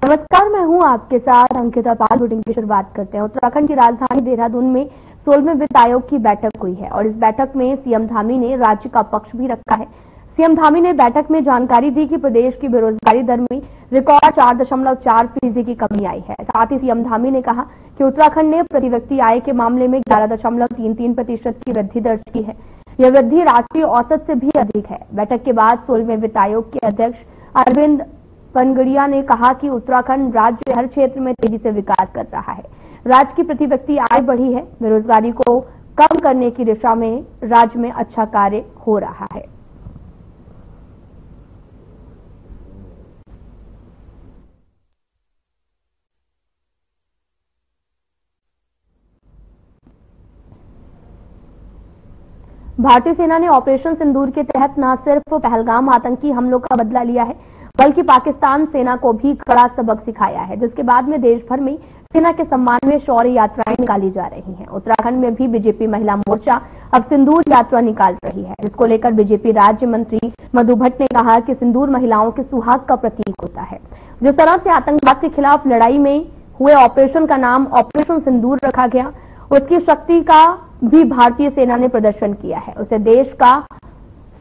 नमस्कार, मैं हूं आपके साथ अंकिता पाल। बुलेटिन की शुरुआत करते हैं। उत्तराखंड की राजधानी देहरादून में 16वें वित्त आयोग की बैठक हुई है और इस बैठक में सीएम धामी ने राज्य का पक्ष भी रखा है। सीएम धामी ने बैठक में जानकारी दी कि प्रदेश की बेरोजगारी दर में रिकॉर्ड 4.4% की कमी आई है। साथ ही सीएम धामी ने कहा कि उत्तराखंड ने प्रति व्यक्ति आय के मामले में 11.33% की वृद्धि दर्ज की है। यह वृद्धि राष्ट्रीय औसत से भी अधिक है। बैठक के बाद 16वें वित्त आयोग के अध्यक्ष अरविंद पनगड़िया ने कहा कि उत्तराखंड राज्य हर क्षेत्र में तेजी से विकास कर रहा है। राज्य की प्रति व्यक्ति आय बढ़ी है। बेरोजगारी को कम करने की दिशा में राज्य में अच्छा कार्य हो रहा है। भारतीय सेना ने ऑपरेशन सिंदूर के तहत न सिर्फ पहलगाम आतंकी हमलों का बदला लिया है, बल्कि पाकिस्तान सेना को भी कड़ा सबक सिखाया है, जिसके बाद में देश भर में सेना के सम्मान में शौर्य यात्राएं निकाली जा रही हैं। उत्तराखंड में भी बीजेपी महिला मोर्चा अब सिंदूर यात्रा निकाल रही है, जिसको लेकर बीजेपी राज्य मंत्री मधु भट्ट ने कहा कि सिंदूर महिलाओं के सुहाग का प्रतीक होता है। जिस तरह से आतंकवाद के खिलाफ लड़ाई में हुए ऑपरेशन का नाम ऑपरेशन सिंदूर रखा गया, उसकी शक्ति का भी भारतीय सेना ने प्रदर्शन किया है। उसे देश का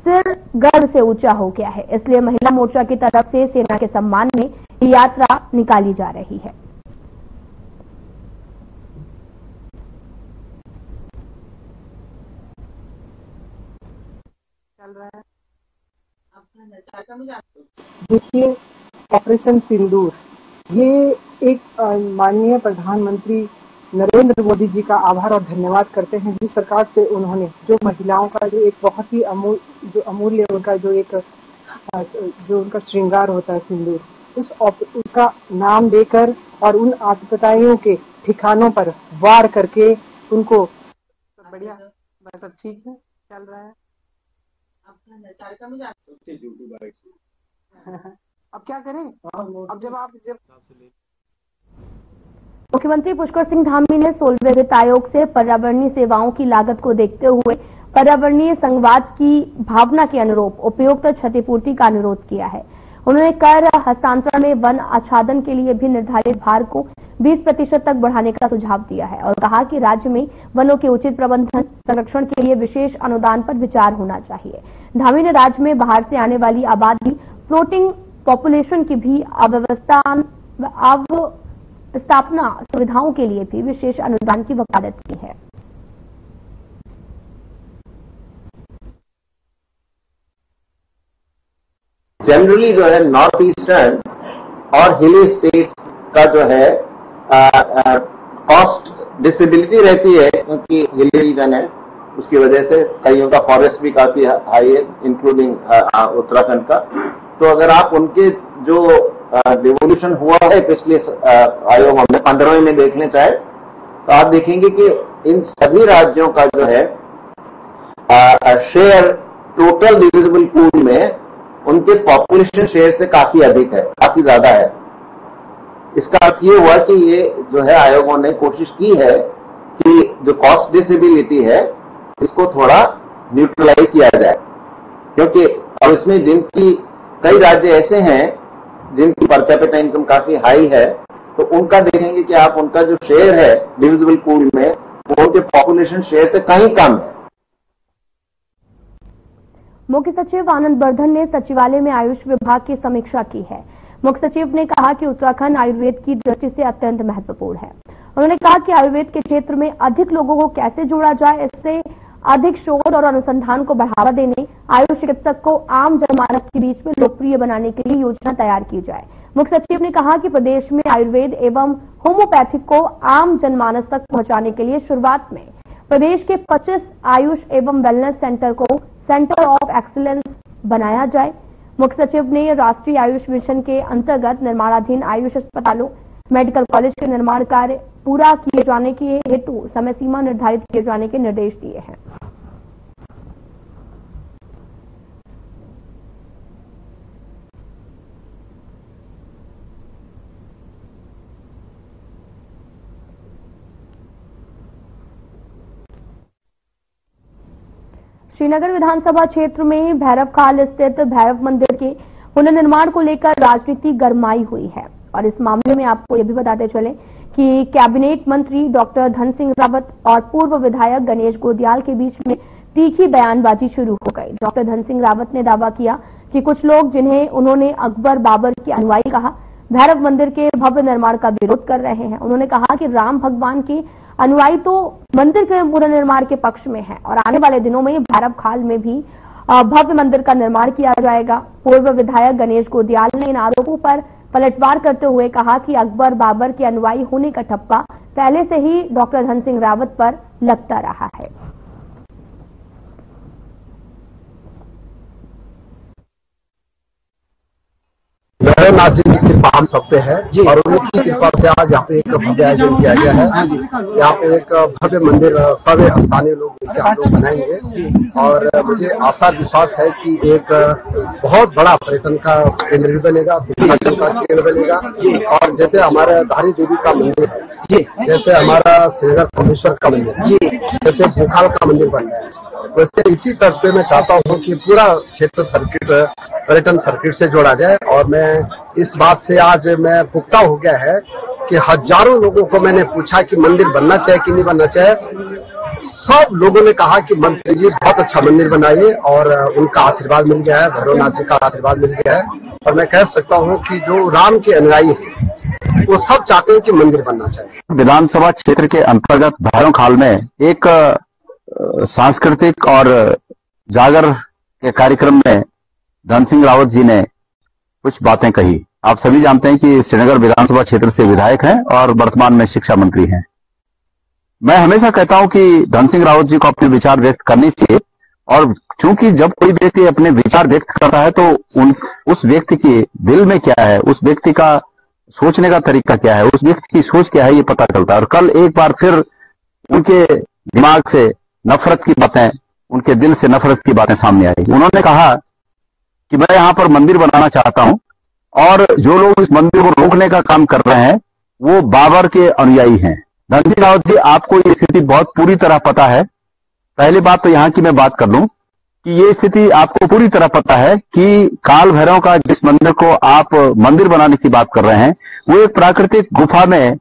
सिर गर्व से ऊंचा हो गया है। इसलिए महिला मोर्चा की तरफ से सेना के सम्मान में ये यात्रा निकाली जा रही है। चल रहा है। देखिए, ऑपरेशन सिंदूर ये एक माननीय प्रधानमंत्री नरेंद्र मोदी जी का आभार और धन्यवाद करते हैं, जिस सरकार से उन्होंने जो महिलाओं का जो एक बहुत ही अमूल्य उनका जो उनका श्रृंगार होता है सिंदूर, उसका नाम देकर और उन आतताइयों के ठिकानों पर वार करके उनको बढ़िया मतलब ठीक है चल रहा है। अब क्या करें? अब मुख्यमंत्री पुष्कर सिंह धामी ने 16वें वित्त आयोग से पर्यावरणीय सेवाओं की लागत को देखते हुए पर्यावरणीय संवाद की भावना के अनुरूप उपयुक्त क्षतिपूर्ति का अनुरोध किया है। उन्होंने कर हस्तांतरण में वन आच्छादन के लिए भी निर्धारित भार को 20% तक बढ़ाने का सुझाव दिया है और कहा कि राज्य में वनों के उचित प्रबंधन संरक्षण के लिए विशेष अनुदान पर विचार होना चाहिए। धामी ने राज्य में बाहर से आने वाली आबादी फ्लोटिंग पॉपुलेशन की भी स्थापना सुविधाओं के लिए भी विशेष अनुदान की वकालत की है। जनरली जो है नॉर्थ ईस्टर्न और हिली स्टेट्स का जो है कॉस्ट डिसेबिलिटी रहती है, क्योंकि हिली रीजन है, उसकी वजह से कईयों का फॉरेस्ट भी काफी हाई है, इंक्लूडिंग उत्तराखंड का। तो अगर आप उनके जो डिवोल्यूशन हुआ है पिछले आयोग हमने 15वें में देखने चाहे तो आप देखेंगे कि इन सभी राज्यों का जो है शेयर टोटल डिविजिबल पूल में उनके पॉपुलेशन शेयर से काफी अधिक है, काफी ज्यादा है। इसका अर्थ ये हुआ कि ये जो है आयोगों ने कोशिश की है कि जो कॉस्ट डिसेबिलिटी है इसको थोड़ा न्यूट्रलाइज किया जाए, क्योंकि अब इसमें जिनकी कई राज्य ऐसे हैं जिनकी पर कैपिटा इनकम काफी हाई है, तो उनका देखेंगे कि आप उनका जो शेयर है डिविजिबल पूल में वो उनके पॉपुलेशन शेयर से कहीं कम है। मुख्य सचिव आनंद वर्धन ने सचिवालय में आयुष विभाग की समीक्षा की है। मुख्य सचिव ने कहा कि उत्तराखंड आयुर्वेद की दृष्टि से अत्यंत महत्वपूर्ण है। उन्होंने कहा कि आयुर्वेद के क्षेत्र में अधिक लोगों को कैसे जोड़ा जाए, इससे अधिक शोध और अनुसंधान को बढ़ावा देने, आयुष चिकित्सक को आम जनमानस के बीच में लोकप्रिय बनाने के लिए योजना तैयार की जाए। मुख्य सचिव ने कहा कि प्रदेश में आयुर्वेद एवं होम्योपैथिक को आम जनमानस तक पहुंचाने के लिए शुरुआत में प्रदेश के 25 आयुष एवं वेलनेस सेंटर को सेंटर ऑफ एक्सीलेंस बनाया जाए। मुख्य सचिव ने राष्ट्रीय आयुष मिशन के अंतर्गत निर्माणाधीन आयुष अस्पतालों, मेडिकल कॉलेज के निर्माण कार्य पूरा किए जाने के हेतु समय सीमा निर्धारित किए जाने के निर्देश दिए हैं। श्रीनगर विधानसभा क्षेत्र में भैरव खाल स्थित भैरव मंदिर के पुनर्निर्माण को लेकर राजनीति गरमाई हुई है और इस मामले में आपको ये भी बताते चले कि कैबिनेट मंत्री डॉक्टर धन सिंह रावत और पूर्व विधायक गणेश गोदियाल के बीच में तीखी बयानबाजी शुरू हो गई। डॉक्टर धन सिंह रावत ने दावा किया कि कुछ लोग, जिन्हें उन्होंने अकबर बाबर के अनुयायी कहा, भैरव मंदिर के भव्य निर्माण का विरोध कर रहे हैं। उन्होंने कहा कि राम भगवान के अनुयायी तो मंदिर के पुनर्निर्माण के पक्ष में है और आने वाले दिनों में भैरव खाल में भी भव्य मंदिर का निर्माण किया जाएगा। पूर्व विधायक गणेश गोदियाल ने इन आरोपों पर पलटवार करते हुए कहा कि अकबर बाबर के अनुयायी होने का ठप्पा पहले से ही डॉक्टर धन सिंह रावत पर लगता रहा है। नाथ जी की कृपा हम सब पे है और उनकी कृपा से आज यहाँ पे एक भव्य आयोजन किया गया है। यहाँ पे एक भव्य मंदिर सभी स्थानीय लोग हम लोग बनाएंगे और मुझे आशा विश्वास है कि एक बहुत बड़ा पर्यटन का केंद्र भी बनेगा, पर्यटन का केंद्र बनेगा। और जैसे हमारा धारी देवी का मंदिर है, जैसे हमारा श्रीनगर परमेश्वर का मंदिर है, जैसे भूखाल का मंदिर बन रहा है, वैसे इसी तरह पे मैं चाहता हूँ कि पूरा क्षेत्र सर्किट पर्यटन सर्किट से जोड़ा जाए। और मैं इस बात से आज मैं पुख्ता हो गया है कि हजारों लोगों को मैंने पूछा कि मंदिर बनना चाहिए कि नहीं बनना चाहिए। सब लोगों ने कहा कि मंत्री जी बहुत अच्छा मंदिर बनाइए और उनका आशीर्वाद मिल गया है, भैरवनाथ जी का आशीर्वाद मिल गया है। और मैं कह सकता हूँ कि जो राम के अनुयायी है वो सब चाहते हैं कि मंदिर बनना चाहिए। विधानसभा क्षेत्र के अंतर्गत भैरव खाल में एक सांस्कृतिक और जागर के कार्यक्रम में धन सिंह रावत जी ने कुछ बातें कही। आप सभी जानते हैं कि श्रीनगर विधानसभा क्षेत्र से विधायक हैं और वर्तमान में शिक्षा मंत्री हैं। मैं हमेशा कहता हूं कि धन सिंह रावत जी को अपने विचार व्यक्त करने चाहिए और क्योंकि जब कोई व्यक्ति अपने विचार व्यक्त करता है तो उस व्यक्ति के दिल में क्या है, उस व्यक्ति का सोचने का तरीका क्या है, उस व्यक्ति की सोच क्या है, ये पता चलता है। और कल एक बार फिर उनके दिमाग से नफरत की बातें, उनके दिल से नफरत की बातें सामने आई। उन्होंने कहा कि मैं यहां पर मंदिर बनाना चाहता हूं और जो लोग इस मंदिर को रोकने का काम कर रहे हैं वो बाबर के अनुयायी हैं। धन सिंह रावत जी, आपको ये स्थिति बहुत पूरी तरह पता है। पहली बात तो यहां की मैं बात कर लूं कि ये स्थिति आपको पूरी तरह पता है कि काल भैरव का जिस मंदिर को आप मंदिर बनाने की बात कर रहे हैं वो एक प्राकृतिक गुफा में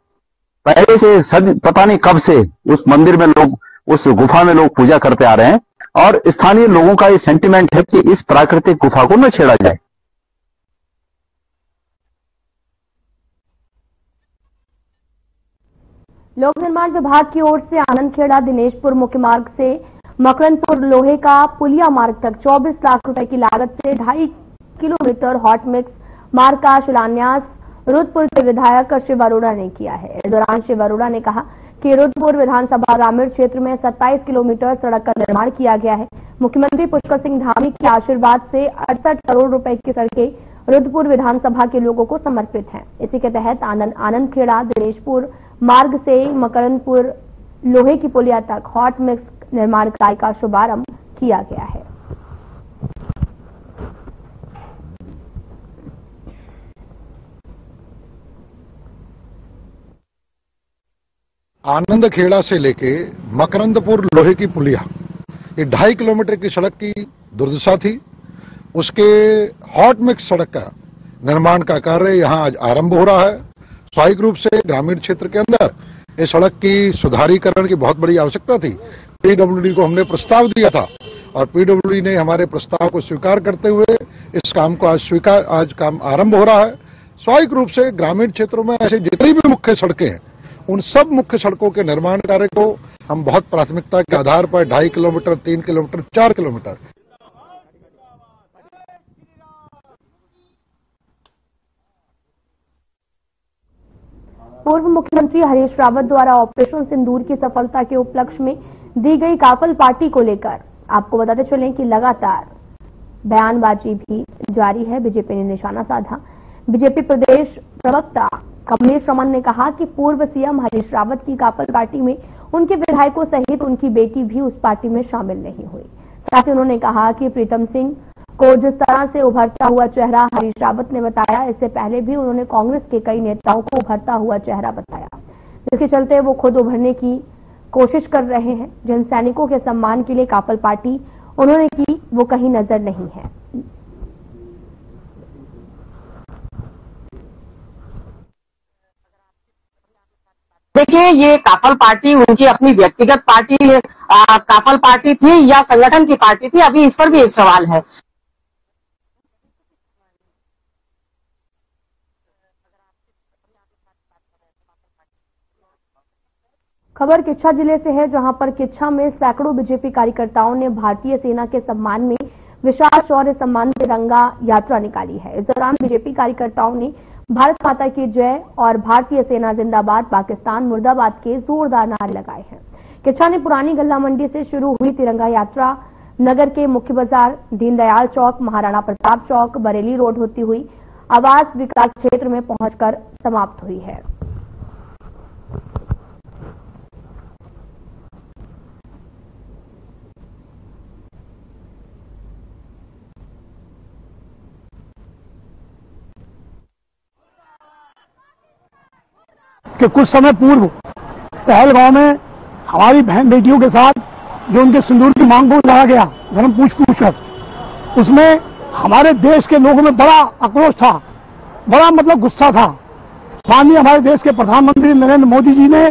पहले से पता नहीं कब से उस मंदिर में लोग, उस गुफा में लोग पूजा करते आ रहे हैं और स्थानीय लोगों का ये सेंटिमेंट है कि इस प्राकृतिक गुफा को न छेड़ा जाए। लोक निर्माण विभाग की ओर से आनंदखेड़ा दिनेशपुर मुख्य मार्ग से मकरंदपुर लोहे का पुलिया मार्ग तक 24 लाख रुपए की लागत से 2.5 किलोमीटर हॉट मिक्स मार्ग का शिलान्यास रुद्रपुर के विधायक शिव अरोड़ा ने किया है। इस दौरान शिव अरोड़ा ने कहा कि रुद्रपुर विधानसभा ग्रामीण क्षेत्र में 27 किलोमीटर सड़क का निर्माण किया गया है। मुख्यमंत्री पुष्कर सिंह धामी के आशीर्वाद से 68 करोड़ रुपए की सड़कें रुद्रपुर विधानसभा के लोगों को समर्पित हैं। इसी के तहत आनंदखेड़ा दिनेशपुर मार्ग से मकरंदपुर लोहे की पुलिया तक हॉट मिक्स निर्माण कार्य का शुभारंभ किया गया है। आनंदखेड़ा से लेके मकरंदपुर लोहे की पुलिया, ये 2.5 किलोमीटर की सड़क की दुर्दशा थी। उसके हॉट मिक्स सड़क का निर्माण का कार्य यहां आज आरंभ हो रहा है। स्वाभाविक रूप से ग्रामीण क्षेत्र के अंदर इस सड़क की सुधारीकरण की बहुत बड़ी आवश्यकता थी। पीडब्ल्यूडी को हमने प्रस्ताव दिया था और पीडब्ल्यूडी ने हमारे प्रस्ताव को स्वीकार करते हुए इस काम को आज काम आरंभ हो रहा है। स्वाभाविक रूप से ग्रामीण क्षेत्रों में ऐसे जितनी भी मुख्य सड़कें हैं उन सब मुख्य सड़कों के निर्माण कार्य को हम बहुत प्राथमिकता के आधार पर 2.5 किलोमीटर, 3 किलोमीटर, 4 किलोमीटर पूर्व मुख्यमंत्री हरीश रावत द्वारा ऑपरेशन सिंदूर की सफलता के उपलक्ष्य में दी गई काफल पार्टी को लेकर आपको बताते चलें कि लगातार बयानबाजी भी जारी है। बीजेपी ने निशाना साधा। बीजेपी प्रदेश प्रवक्ता कमलेश रमन ने कहा कि पूर्व सीएम हरीश रावत की काफल पार्टी में उनके विधायकों सहित उनकी बेटी भी उस पार्टी में शामिल नहीं हुई। साथ ही उन्होंने कहा कि प्रीतम सिंह को जिस तरह से उभरता हुआ चेहरा हरीश रावत ने बताया, इससे पहले भी उन्होंने कांग्रेस के कई नेताओं को उभरता हुआ चेहरा बताया, जिसके चलते वो खुद उभरने की कोशिश कर रहे हैं। जिन सैनिकों के सम्मान के लिए काफल पार्टी उन्होंने की वो कहीं नजर नहीं है। देखिए, ये काफल पार्टी उनकी अपनी व्यक्तिगत पार्टी काफल पार्टी थी या संगठन की पार्टी थी, अभी इस पर भी एक सवाल है। खबर किच्छा जिले से है, जहां पर किच्छा में सैकड़ों बीजेपी कार्यकर्ताओं ने भारतीय सेना के सम्मान में विशाल शौर्य सम्मान तिरंगा यात्रा निकाली है। इस दौरान बीजेपी कार्यकर्ताओं ने भारत माता की जय और भारतीय सेना जिंदाबाद, पाकिस्तान मुर्दाबाद के जोरदार नारे लगाए हैं। किच्छा ने पुरानी गल्ला मंडी से शुरू हुई तिरंगा यात्रा नगर के मुख्य बाजार, दीनदयाल चौक, महाराणा प्रताप चौक, बरेली रोड होती हुई आवास विकास क्षेत्र में पहुंचकर समाप्त हुई है। कि कुछ समय पूर्व पहलगांव में हमारी बहन बेटियों के साथ जो उनके सिंदूर की मांग को लाया गया धर्म पूछ कर, उसमें हमारे देश के लोगों में बड़ा आक्रोश था, बड़ा मतलब गुस्सा था। माननीय हमारे देश के प्रधानमंत्री नरेंद्र मोदी जी ने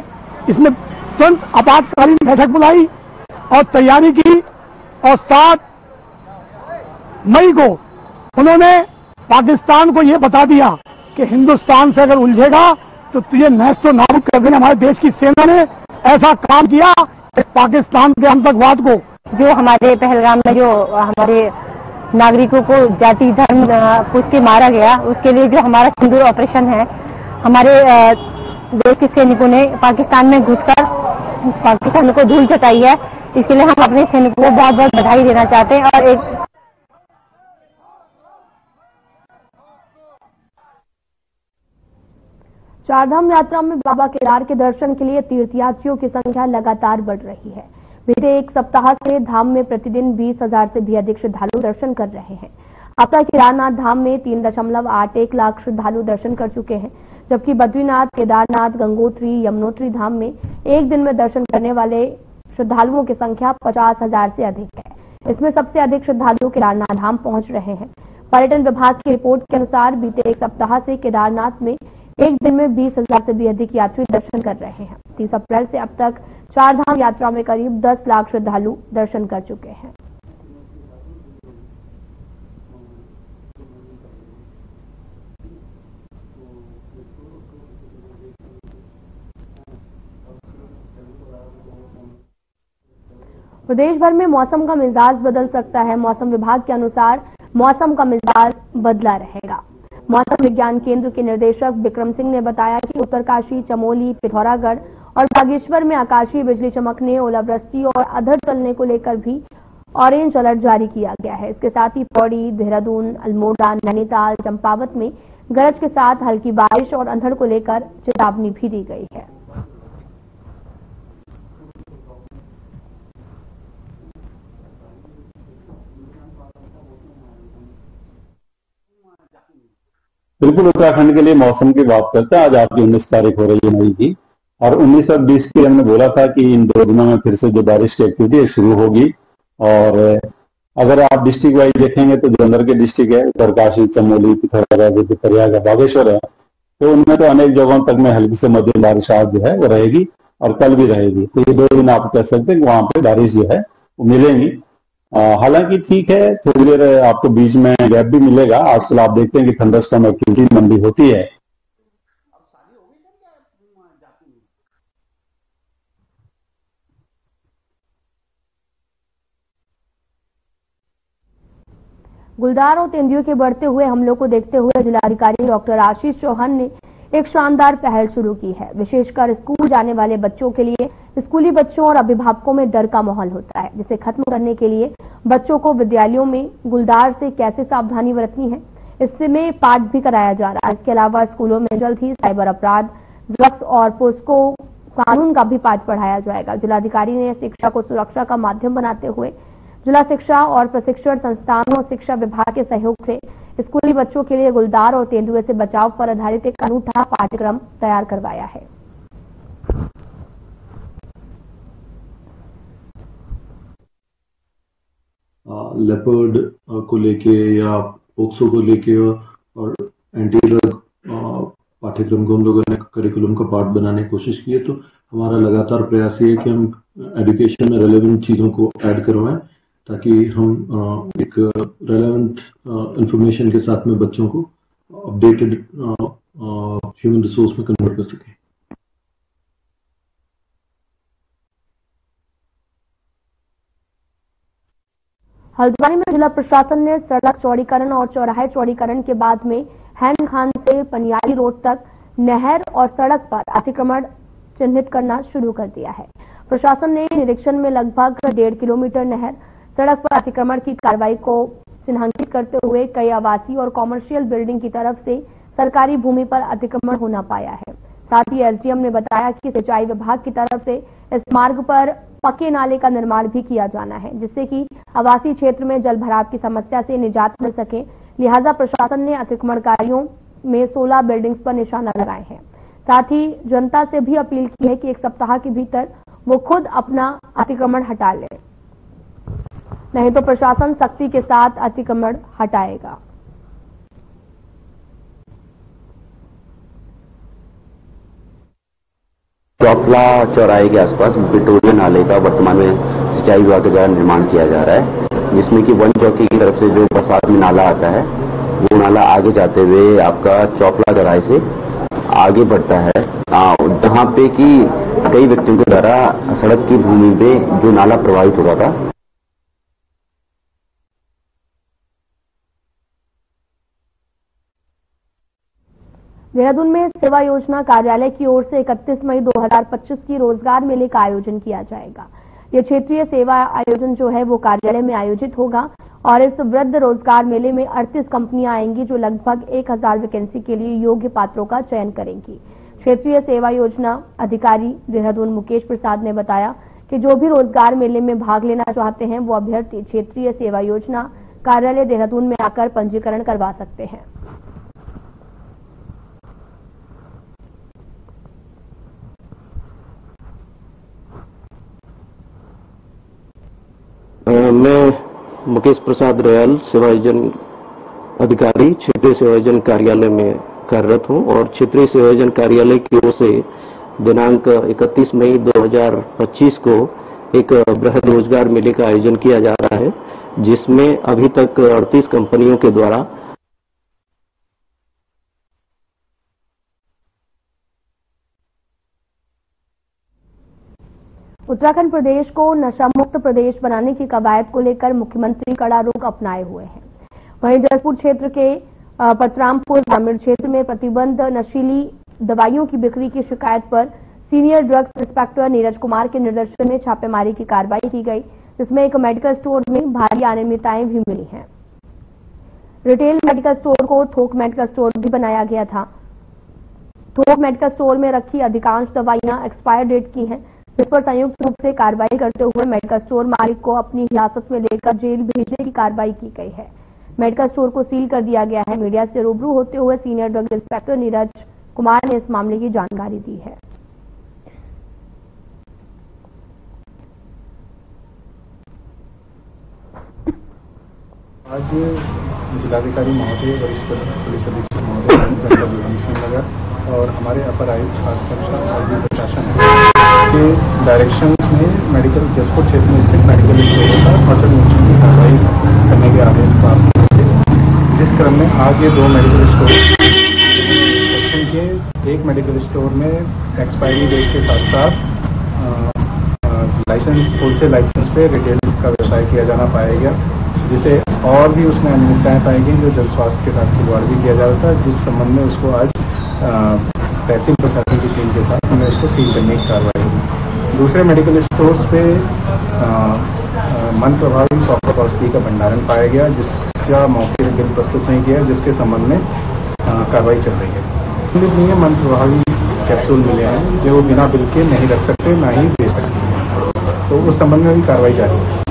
इसमें तुरंत आपातकालीन बैठक बुलाई और तैयारी की और 7 मई को उन्होंने पाकिस्तान को यह बता दिया कि हिंदुस्तान से अगर उलझेगा तो तुझे नैस्तो नाबूद कर देना। हमारे देश की सेना ने ऐसा काम किया कि पाकिस्तान के आतंकवाद को, जो हमारे पहलगाम में जो हमारे नागरिकों को जाति धर्म पूछ के मारा गया, उसके लिए जो हमारा सिंदूर ऑपरेशन है, हमारे देश के सैनिकों ने पाकिस्तान में घुसकर पाकिस्तान को धूल चटाई है। इसके लिए हम अपने सैनिकों को बहुत बहुत बधाई देना चाहते हैं। और एक चारधाम यात्रा में बाबा केदार के दर्शन के लिए तीर्थयात्रियों की संख्या लगातार बढ़ रही है। बीते एक सप्ताह से धाम में प्रतिदिन 20,000 से भी अधिक श्रद्धालु दर्शन कर रहे हैं। अब तक केदारनाथ धाम में 3.81 लाख श्रद्धालु दर्शन कर चुके हैं, जबकि बद्रीनाथ, केदारनाथ, गंगोत्री, यमुनोत्री धाम में एक दिन में दर्शन करने वाले श्रद्धालुओं की संख्या 50,000 से अधिक है। इसमें सबसे अधिक श्रद्धालु केदारनाथ धाम पहुंच रहे हैं। पर्यटन विभाग की रिपोर्ट के अनुसार बीते एक सप्ताह से केदारनाथ में एक दिन में 20,000 से भी अधिक यात्री दर्शन कर रहे हैं। 30 अप्रैल से अब तक चारधाम यात्रा में करीब 10 लाख श्रद्धालु दर्शन कर चुके हैं। प्रदेश भर में मौसम का मिजाज बदल सकता है। मौसम विभाग के अनुसार मौसम का मिजाज बदला रहेगा। मौसम विज्ञान केंद्र के निदेशक विक्रम सिंह ने बताया कि उत्तरकाशी, चमोली, पिथौरागढ़ और बागेश्वर में आकाशीय बिजली चमकने, ओलावृष्टि और अधर चलने को लेकर भी ऑरेंज अलर्ट जारी किया गया है। इसके साथ ही पौड़ी, देहरादून, अल्मोड़ा, नैनीताल, चंपावत में गरज के साथ हल्की बारिश और अंधड़ को लेकर चेतावनी भी दी गई है। बिल्कुल, उत्तराखंड के लिए मौसम की बात करते हैं। आज आपकी 19 तारीख हो रही है मई की, और 19 और 20 की हमने बोला था कि इन 2 दिनों में फिर से जो बारिश की एक्टिविटी शुरू होगी। और अगर आप डिस्ट्रिक्ट वाइज देखेंगे तो जो अंदर के डिस्ट्रिक्ट है, उत्तरकाशी, चमोली, पिथौरागढ़, प्रयाग, बागेश्वर है, तो उनमें तो अनेक जगहों तक में हल्की से मध्यम बारिश आज जो है वो रहेगी और कल भी रहेगी। तो ये 2 दिन आप कह सकते हैं कि वहां पे बारिश जो है वो मिलेंगी। हालांकि ठीक है, थोड़ी देर आपको बीच में गैप भी मिलेगा। आजकल आप देखते हैं कि थंडरस्टॉर्म एक्टिविटी मंदी होती है। गुलदार और तेंदुओं के बढ़ते हुए हमलों को देखते हुए जिलाधिकारी डॉक्टर आशीष चौहान ने एक शानदार पहल शुरू की है। विशेषकर स्कूल जाने वाले बच्चों के लिए स्कूली बच्चों और अभिभावकों में डर का माहौल होता है, जिसे खत्म करने के लिए बच्चों को विद्यालयों में गुलदार से कैसे सावधानी बरतनी है, इसमें पाठ भी कराया जा रहा है। इसके अलावा स्कूलों में जल्द ही साइबर अपराध, ड्रग्स और पोस्को कानून का भी पाठ पढ़ाया जाएगा। जिलाधिकारी ने शिक्षा को सुरक्षा का माध्यम बनाते हुए जिला शिक्षा और प्रशिक्षण संस्थानों और शिक्षा विभाग के सहयोग से स्कूली बच्चों के लिए गुलदार और तेंदुए से बचाव पर आधारित एक अनूठा पाठ्यक्रम तैयार करवाया है। लेपर्ड को लेके या पोक्सो को लेके और एंटी ड्रग पाठ्यक्रम को हम लोगों ने करिकुलम का पार्ट बनाने की कोशिश की है। तो हमारा लगातार प्रयास ये है कि हम एजुकेशन में रेलेवेंट चीज़ों को ऐड करवाएं ताकि हम एक रेलेवेंट इंफॉर्मेशन के साथ में बच्चों को अपडेटेड ह्यूमन रिसोर्स में कन्वर्ट कर सकें। हल्द्वानी में जिला प्रशासन ने सड़क चौड़ीकरण और चौराहे चौड़ीकरण के बाद में हैंग खान से पनियाली रोड तक नहर और सड़क पर अतिक्रमण चिन्हित करना शुरू कर दिया है। प्रशासन ने निरीक्षण में लगभग 1.5 किलोमीटर नहर सड़क पर अतिक्रमण की कार्रवाई को चिन्हांकित करते हुए कई आवासीय और कॉमर्शियल बिल्डिंग की तरफ से सरकारी भूमि पर अतिक्रमण होना पाया है। साथ ही एसडीएम ने बताया कि सिंचाई विभाग की तरफ से इस मार्ग पर पक्के नाले का निर्माण भी किया जाना है, जिससे कि आवासीय क्षेत्र में जल भराव की समस्या से निजात मिल सके। लिहाजा प्रशासन ने अतिक्रमणकारियों में 16 बिल्डिंग्स पर निशाना लगाए हैं। साथ ही जनता से भी अपील की है कि 1 सप्ताह के भीतर वो खुद अपना अतिक्रमण हटा ले, नहीं तो प्रशासन सख्ती के साथ अतिक्रमण हटाएगा। चौपला चौराहे के आसपास बिटोरिया नाले का वर्तमान में सिंचाई विभाग के द्वारा निर्माण किया जा रहा है, जिसमें कि वन चौकी की तरफ से जो बरसात में नाला आता है वो नाला आगे जाते हुए आपका चौपला चौराहे से आगे बढ़ता है, जहां पे कि कई व्यक्तियों के द्वारा सड़क की भूमि पे जो नाला प्रभावित हो रहा था। देहरादून में सेवा योजना कार्यालय की ओर से 31 मई 2025 की रोजगार मेले का आयोजन किया जाएगा। ये क्षेत्रीय सेवा आयोजन जो है वो कार्यालय में आयोजित होगा और इस वृद्ध रोजगार मेले में 38 कंपनियां आएंगी जो लगभग 1000 वैकेंसी के लिए योग्य पात्रों का चयन करेंगी। क्षेत्रीय सेवा योजना अधिकारी देहरादून मुकेश प्रसाद ने बताया कि जो भी रोजगार मेले में भाग लेना चाहते हैं वो अभ्यर्थी क्षेत्रीय सेवा योजना कार्यालय देहरादून में आकर पंजीकरण करवा सकते हैं। मैं मुकेश प्रसाद रयाल सेवायोजन अधिकारी क्षेत्रीय सेवायोजन कार्यालय में कार्यरत हूं और क्षेत्रीय सेवायोजन कार्यालय की ओर से दिनांक 31 मई 2025 को एक बृहद रोजगार मेले का आयोजन किया जा रहा है, जिसमें अभी तक 38 कंपनियों के द्वारा उत्तराखंड प्रदेश को नशा मुक्त प्रदेश बनाने की कवायद को लेकर मुख्यमंत्री कड़ा रुख अपनाए हुए हैं। वहीं जसपुर क्षेत्र के पतरामपुर ग्रामीण क्षेत्र में प्रतिबंध नशीली दवाइयों की बिक्री की शिकायत पर senior drugs inspector Neeraj Kumar के निर्देशन में छापेमारी की कार्रवाई की गई, जिसमें एक मेडिकल स्टोर में भारी अनियमितताएं भी मिली हैं। रिटेल मेडिकल स्टोर को थोक मेडिकल स्टोर भी बनाया गया था। थोक मेडिकल स्टोर में रखी अधिकांश दवाइयां एक्सपायर डेट की हैं, जिस पर संयुक्त रूप से कार्रवाई करते हुए मेडिकल स्टोर मालिक को अपनी हिरासत में लेकर जेल भेजने की कार्रवाई की गई है। मेडिकल स्टोर को सील कर दिया गया है। मीडिया से रूबरू होते हुए senior drug inspector Neeraj Kumar ने इस मामले की जानकारी दी है। आज जिलाधिकारी महोदय, वरिष्ठ पुलिस अधीक्षक महोदय, जनपद नगर और हमारे अपर आयुक्त प्रशासन के डायरेक्शंस में मेडिकल जसपुर क्षेत्र में स्थित मेडिकल स्टोरों का औचक निरीक्षण की कार्रवाई करने के आदेश पास किए थे, जिस क्रम में आज ये 2 मेडिकल स्टोर सेक्शन के एक मेडिकल स्टोर में एक्सपायरी डेट के साथ साथ लाइसेंस होलसेल लाइसेंस पे रिटेल का व्यवसाय किया जाना पाया गया, जिसे और भी उसमें अनियमितताएं पाई गई जो जन स्वास्थ्य के साथ खिलवाड़ भी किया जा रहा था, जिस संबंध में उसको आज तहसील प्रशासन की टीम के साथ हमने उसको सील करने की कार्रवाई की। दूसरे मेडिकल स्टोर्स पे मन प्रभावी सॉफ्ट औषधि का भंडारण पाया गया, जिसका मौके पर बिल प्रस्तुत नहीं किया, जिसके संबंध में कार्रवाई चल रही है। नहीं है, मन प्रभावी कैप्सूल मिले हैं जो बिना बिल के नहीं रख सकते, ना ही दे सकते, तो उस संबंध में भी कार्रवाई जारी है।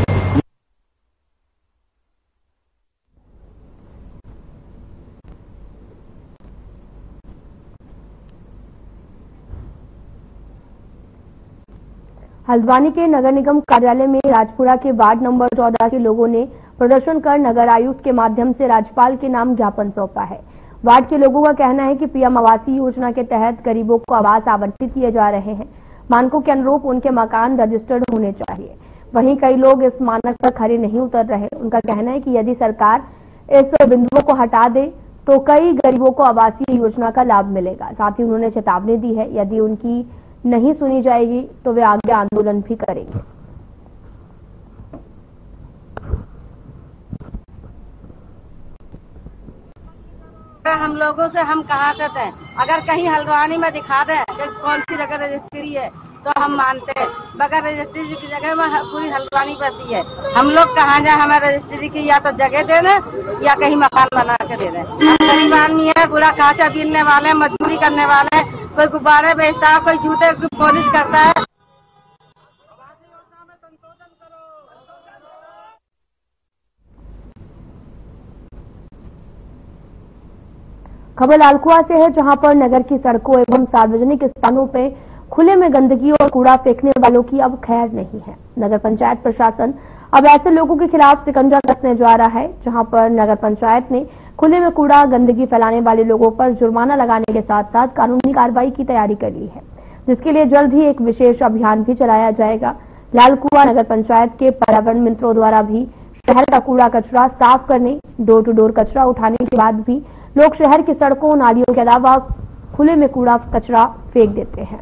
हल्द्वानी के नगर निगम कार्यालय में राजपुरा के वार्ड नंबर 14 के लोगों ने प्रदर्शन कर नगर आयुक्त के माध्यम से राज्यपाल के नाम ज्ञापन सौंपा है। वार्ड के लोगों का कहना है कि पीएम आवासीय योजना के तहत गरीबों को आवास आवंटित किए जा रहे हैं। मानकों के अनुरूप उनके मकान रजिस्टर्ड होने चाहिए। वहीं कई लोग इस मानक पर खरे नहीं उतर रहे। उनका कहना है कि यदि सरकार इस बिंदुओं को हटा दे तो कई गरीबों को आवासीय योजना का लाभ मिलेगा। साथ ही उन्होंने चेतावनी दी है, यदि उनकी नहीं सुनी जाएगी तो वे आगे आंदोलन भी करेंगे। हम लोगों से हम कहा करते हैं, अगर कहीं हल्द्वानी में दिखा दें कि कौन सी जगह रजिस्ट्री है तो हम मानते हैं, बगैर रजिस्ट्री की जगह में पूरी हल्द्वानी बसी है। हम लोग कहाँ जाए, हमें रजिस्ट्री की या तो जगह दे दें या कहीं मकान बना के दे दें। गरीब आदमी है, पूरा कांचा बीनने वाले, मजदूरी करने वाले, कोई गुब्बारे बेचता है, कोई जूते की पॉलिश करता है। खबर लालकुआ से है, जहां पर नगर की सड़कों एवं सार्वजनिक स्थानों पे खुले में गंदगी और कूड़ा फेंकने वालों की अब खैर नहीं है। नगर पंचायत प्रशासन अब ऐसे लोगों के खिलाफ शिकंजा कसने जा रहा है, जहां पर नगर पंचायत ने खुले में कूड़ा गंदगी फैलाने वाले लोगों पर जुर्माना लगाने के साथ साथ कानूनी कार्रवाई की तैयारी कर ली है, जिसके लिए जल्द ही एक विशेष अभियान भी चलाया जाएगा। लालकुआ नगर पंचायत के पर्यावरण मित्रों द्वारा भी शहर का कूड़ा कचरा साफ करने, डोर टू डोर कचरा उठाने के बाद भी लोग शहर की सड़कों, नालियों के अलावा खुले में कूड़ा कचरा फेंक देते हैं।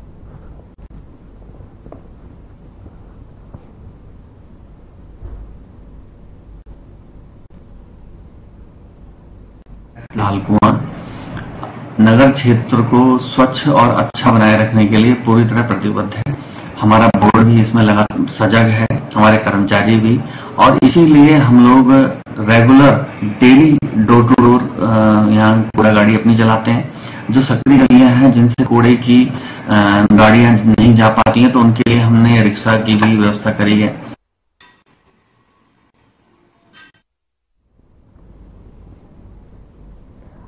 लालकुआ नगर क्षेत्र को स्वच्छ और अच्छा बनाए रखने के लिए पूरी तरह प्रतिबद्ध है। हमारा बोर्ड भी इसमें सजग है, हमारे कर्मचारी भी, और इसीलिए हम लोग regular daily door to door यहाँ कूड़ा गाड़ी अपनी चलाते हैं। जो सक्रिय गलियां हैं जिनसे कूड़े की गाड़ियां नहीं जा पाती हैं, तो उनके लिए हमने रिक्शा की भी व्यवस्था करी है।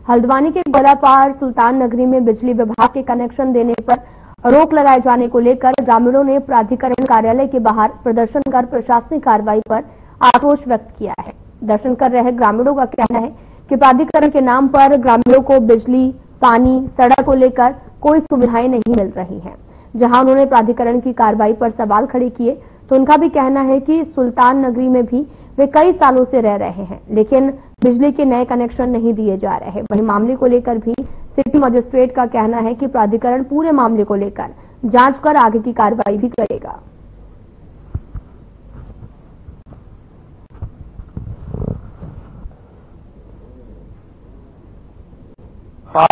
हल्द्वानी के गोलापार सुल्तान नगरी में बिजली विभाग के कनेक्शन देने पर रोक लगाए जाने को लेकर ग्रामीणों ने प्राधिकरण कार्यालय के बाहर प्रदर्शन कर प्रशासनिक कार्रवाई पर आक्रोश व्यक्त किया है। दर्शन कर रहे ग्रामीणों का कहना है कि प्राधिकरण के नाम पर ग्रामीणों को बिजली, पानी, सड़क को लेकर कोई सुविधाएं नहीं मिल रही हैं। जहां उन्होंने प्राधिकरण की कार्रवाई पर सवाल खड़े किए तो उनका भी कहना है कि सुल्तान नगरी में भी वे कई सालों से रह रहे हैं, लेकिन बिजली के नए कनेक्शन नहीं दिए जा रहे। वहीं मामले को लेकर भी सिटी मजिस्ट्रेट का कहना है कि प्राधिकरण पूरे मामले को लेकर जांच कर आगे की कार्रवाई भी करेगा।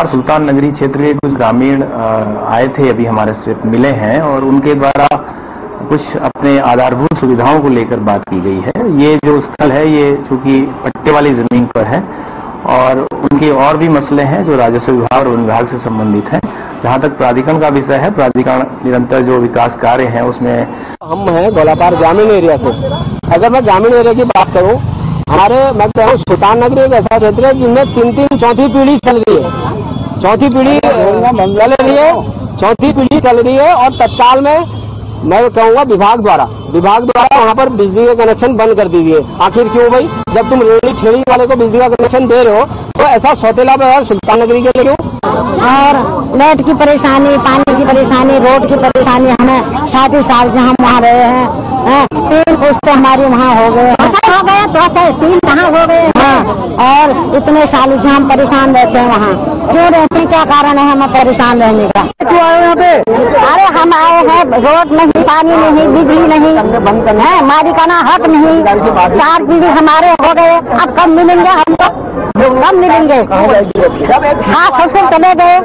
सुल्तान नगरी क्षेत्र के कुछ ग्रामीण आए थे, अभी हमारे से मिले हैं, और उनके द्वारा कुछ अपने आधारभूत सुविधाओं को लेकर बात की गई है। ये जो स्थल है ये चूंकि पट्टे वाली जमीन पर है और उनके और भी मसले हैं जो राजस्व विभाग और वन विभाग से संबंधित हैं। जहां तक प्राधिकरण का विषय है, प्राधिकरण निरंतर जो विकास कार्य है उसमें हम हैं गोलापार ग्रामीण एरिया से। अगर मैं ग्रामीण एरिया की बात करूं, मैं कह रहा हूँ सुल्तान नगरी एक ऐसा क्षेत्र है जिनमें 3-3 चौथी पीढ़ी चल रही है, चौथी पीढ़ी चल रही है और तत्काल में मैं कहूँगा विभाग द्वारा वहाँ पर बिजली का कनेक्शन बंद कर दीजिए। आखिर क्यों भाई, जब तुम रेहड़ी ठेली वाले को बिजली का कनेक्शन दे रहे हो तो ऐसा सौतेला व्यवहार सुल्तान नगरी के लिए क्यों? और लाइट की परेशानी, पानी की परेशानी, रोड की परेशानी, हमें 7 साल से हम वहाँ रहे हैं। 3 पुश्त हमारे वहाँ हो गए, तो 3 कहाँ हो गए हैं, और इतने सालों से हम परेशान रहते हैं। वहाँ क्यों रहते हैं, क्या कारण है हमें परेशान रहने का? क्यों आए यहाँ पे? अरे हम आए हैं, रोड नहीं, पानी नहीं, बिजली नहीं है, मालिकाना हक नहीं। 4 पीढ़ी हमारे हो गए, अब कब मिलेंगे हमको? कब मिलेंगे? हाँ, फसल चले गए,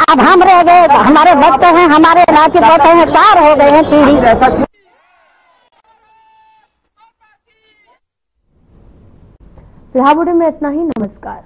अब हम रह गए, हमारे बच्चे हैं, हमारे राज्य बच्चे हैं, 4 हो गए हैं पीढ़ी। फिलहाल में इतना ही। नमस्कार।